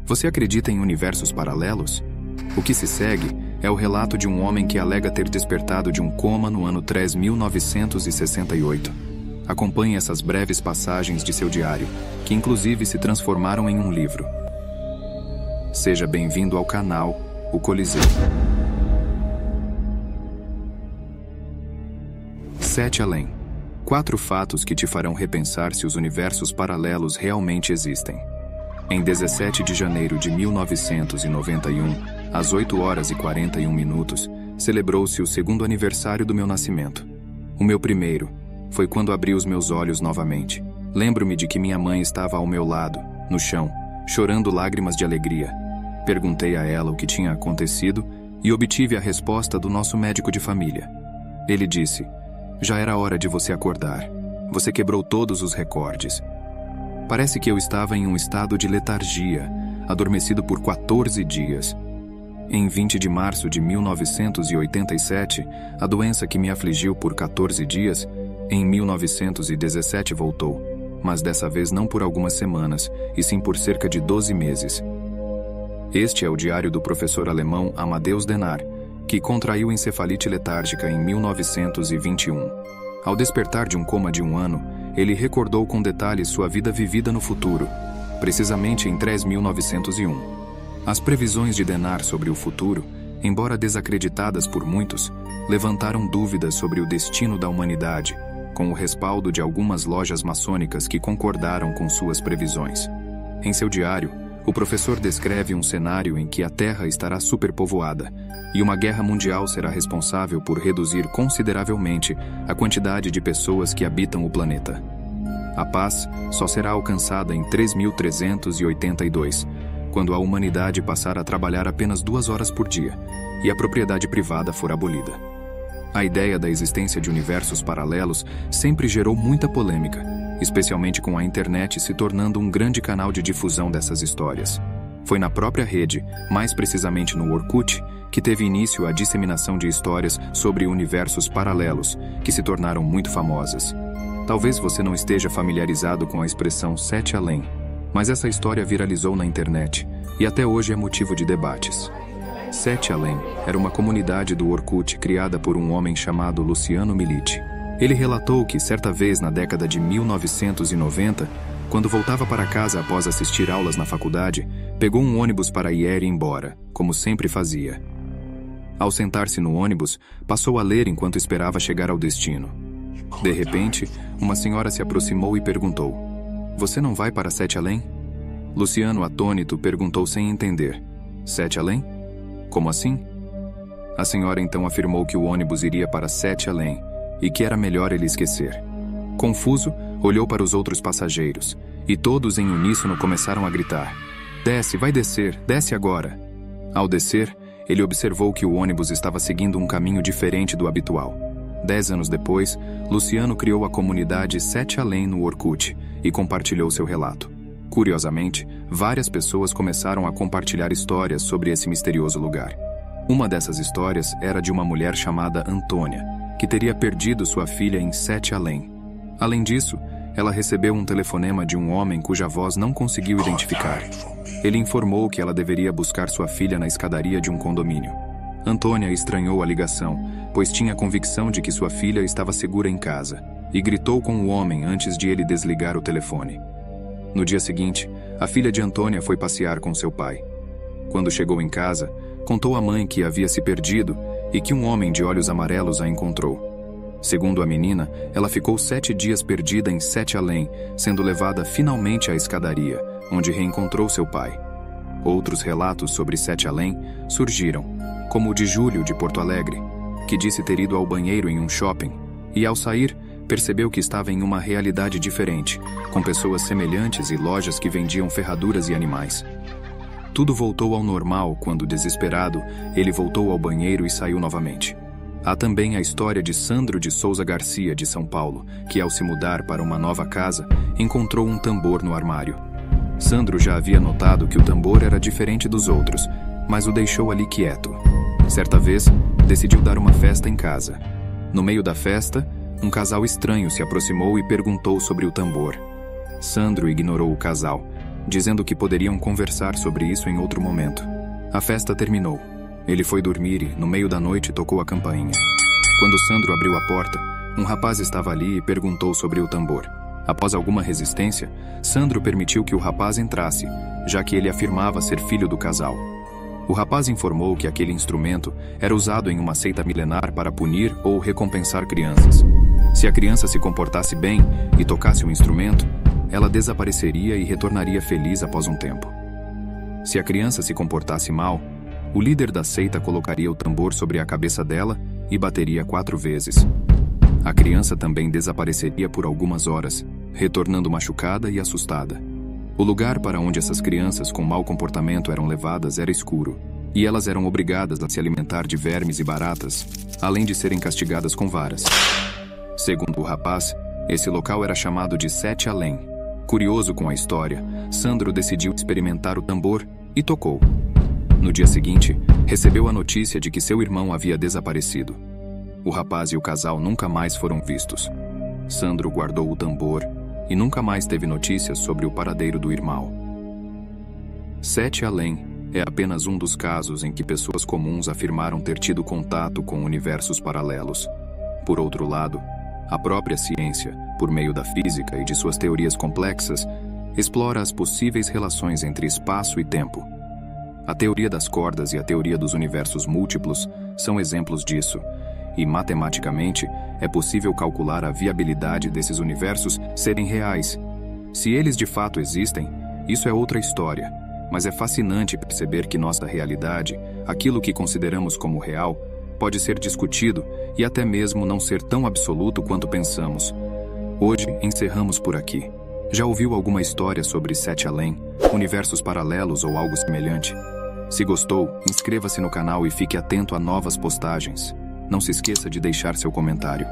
Você acredita em universos paralelos? O que se segue é o relato de um homem que alega ter despertado de um coma no ano 3968. Acompanhe essas breves passagens de seu diário, que inclusive se transformaram em um livro. Seja bem-vindo ao canal O Coliseu. 7 além. 4 fatos que te farão repensar se os universos paralelos realmente existem. Em 17 de janeiro de 1991, às 8h41, celebrou-se o 2º aniversário do meu nascimento. O meu primeiro foi quando abri os meus olhos novamente. Lembro-me de que minha mãe estava ao meu lado, no chão, chorando lágrimas de alegria. Perguntei a ela o que tinha acontecido e obtive a resposta do nosso médico de família. Ele disse: "Já era hora de você acordar. Você quebrou todos os recordes." Parece que eu estava em um estado de letargia, adormecido por 14 dias. Em 20 de março de 1987, a doença que me afligiu por 14 dias, em 1917 voltou, mas dessa vez não por algumas semanas, e sim por cerca de 12 meses. Este é o diário do professor alemão Amadeus Dennar, que contraiu encefalite letárgica em 1921. Ao despertar de um coma de 1 ano, ele recordou com detalhes sua vida vivida no futuro, precisamente em 3901. As previsões de Dennar sobre o futuro, embora desacreditadas por muitos, levantaram dúvidas sobre o destino da humanidade, com o respaldo de algumas lojas maçônicas que concordaram com suas previsões. Em seu diário, o professor descreve um cenário em que a Terra estará superpovoada e uma guerra mundial será responsável por reduzir consideravelmente a quantidade de pessoas que habitam o planeta. A paz só será alcançada em 3382, quando a humanidade passar a trabalhar apenas 2 horas por dia e a propriedade privada for abolida. A ideia da existência de universos paralelos sempre gerou muita polêmica, especialmente com a internet se tornando um grande canal de difusão dessas histórias. Foi na própria rede, mais precisamente no Orkut, que teve início a disseminação de histórias sobre universos paralelos, que se tornaram muito famosas. Talvez você não esteja familiarizado com a expressão 7 além, mas essa história viralizou na internet e até hoje é motivo de debates. 7 além era uma comunidade do Orkut criada por um homem chamado Luciano Militi. Ele relatou que, certa vez na década de 1990, quando voltava para casa após assistir aulas na faculdade, pegou um ônibus para ir embora, como sempre fazia. Ao sentar-se no ônibus, passou a ler enquanto esperava chegar ao destino. De repente, uma senhora se aproximou e perguntou: "Você não vai para 7 além?" Luciano, atônito, perguntou sem entender: "7 além? Como assim?" A senhora então afirmou que o ônibus iria para 7 além e que era melhor ele esquecer. Confuso, olhou para os outros passageiros e todos em uníssono começaram a gritar: "Desce, vai descer, desce agora!" Ao descer, ele observou que o ônibus estava seguindo um caminho diferente do habitual. 10 anos depois, Luciano criou a comunidade 7 além no Orkut e compartilhou seu relato. Curiosamente, várias pessoas começaram a compartilhar histórias sobre esse misterioso lugar. Uma dessas histórias era de uma mulher chamada Antônia, que teria perdido sua filha em 7 além. Além disso, ela recebeu um telefonema de um homem cuja voz não conseguiu identificar. Ele informou que ela deveria buscar sua filha na escadaria de um condomínio. Antônia estranhou a ligação, pois tinha a convicção de que sua filha estava segura em casa, e gritou com o homem antes de ele desligar o telefone. No dia seguinte, a filha de Antônia foi passear com seu pai. Quando chegou em casa, contou à mãe que havia se perdido e que um homem de olhos amarelos a encontrou. Segundo a menina, ela ficou 7 dias perdida em 7 além, sendo levada finalmente à escadaria, onde reencontrou seu pai. Outros relatos sobre 7 além surgiram, como o de Júlio de Porto Alegre, que disse ter ido ao banheiro em um shopping e, ao sair, percebeu que estava em uma realidade diferente, com pessoas semelhantes e lojas que vendiam ferraduras e animais. Tudo voltou ao normal quando, desesperado, ele voltou ao banheiro e saiu novamente. Há também a história de Sandro de Souza Garcia, de São Paulo, que, ao se mudar para uma nova casa, encontrou um tambor no armário. Sandro já havia notado que o tambor era diferente dos outros, mas o deixou ali quieto. Certa vez, decidiu dar uma festa em casa. No meio da festa, um casal estranho se aproximou e perguntou sobre o tambor. Sandro ignorou o casal, dizendo que poderiam conversar sobre isso em outro momento. A festa terminou. Ele foi dormir e, no meio da noite, tocou a campainha. Quando Sandro abriu a porta, um rapaz estava ali e perguntou sobre o tambor. Após alguma resistência, Sandro permitiu que o rapaz entrasse, já que ele afirmava ser filho do casal. O rapaz informou que aquele instrumento era usado em uma seita milenar para punir ou recompensar crianças. Se a criança se comportasse bem e tocasse o instrumento, ela desapareceria e retornaria feliz após um tempo. Se a criança se comportasse mal, o líder da seita colocaria o tambor sobre a cabeça dela e bateria 4 vezes. A criança também desapareceria por algumas horas, retornando machucada e assustada. O lugar para onde essas crianças com mau comportamento eram levadas era escuro, e elas eram obrigadas a se alimentar de vermes e baratas, além de serem castigadas com varas. Segundo o rapaz, esse local era chamado de Sete Além. Curioso com a história, Sandro decidiu experimentar o tambor e tocou. No dia seguinte, recebeu a notícia de que seu irmão havia desaparecido. O rapaz e o casal nunca mais foram vistos. Sandro guardou o tambor e nunca mais teve notícias sobre o paradeiro do irmão. Sete Além é apenas um dos casos em que pessoas comuns afirmaram ter tido contato com universos paralelos. Por outro lado, a própria ciência, por meio da física e de suas teorias complexas, explora as possíveis relações entre espaço e tempo. A teoria das cordas e a teoria dos universos múltiplos são exemplos disso, e matematicamente é possível calcular a viabilidade desses universos serem reais. Se eles de fato existem, isso é outra história, mas é fascinante perceber que nossa realidade, aquilo que consideramos como real, pode ser discutido e até mesmo não ser tão absoluto quanto pensamos. Hoje encerramos por aqui. Já ouviu alguma história sobre Sete Além, universos paralelos ou algo semelhante? Se gostou, inscreva-se no canal e fique atento a novas postagens. Não se esqueça de deixar seu comentário.